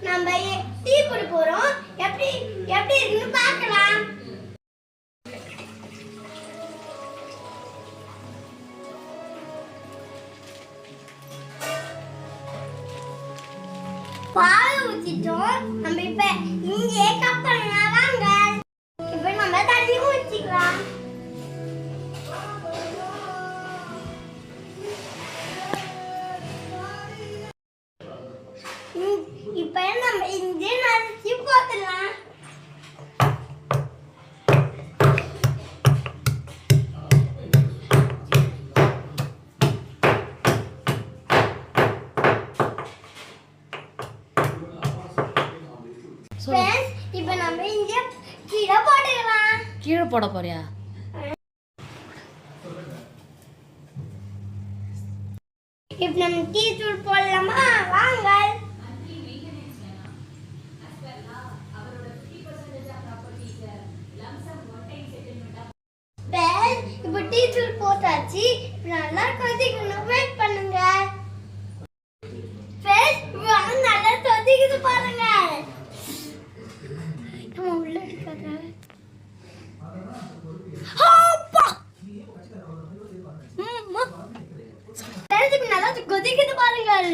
நம்ம டீ குடி போறோம். எப்படி எப்படி இருக்குன்னு பார்க்கலாம். பால் ஊத்திட்டோம். நம்ம இப்ப இங்கே கப் பண்ணலாம் வாங்க. இப்ப நம்ம தண்ணி ஊத்திக்கலாம். இப்ப நம்ம இங்கே நறுக்கி போட்டுடலாம். இப்ப நம்ம இங்க கீழே போட்டுக்கலாம். கீழே போட போறியா? இப்ப நம்ம டீ தூள் போடலாமா வாங்க. இப்ப டீ தூள் போட்டாச்சு. இப்ப நல்லா கொதிக்கணும். வெயிட் பண்ணுங்க. நல்லா கொதிக்குது பாருங்க. உள்ள இருக்காத நல்லா கொதிக்குது பாருங்கள்.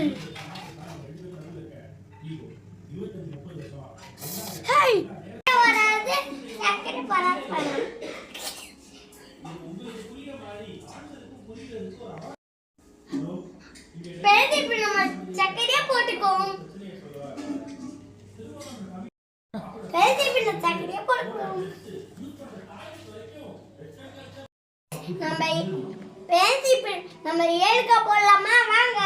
வராது சக்கரை பராது இப்ப நம்ம சக்கரையா போட்டுக்கோம். சக்கரையா போட்டுக்கோம். நம்ம நம்ம ஏலக்காய் போடலாமா வாங்க.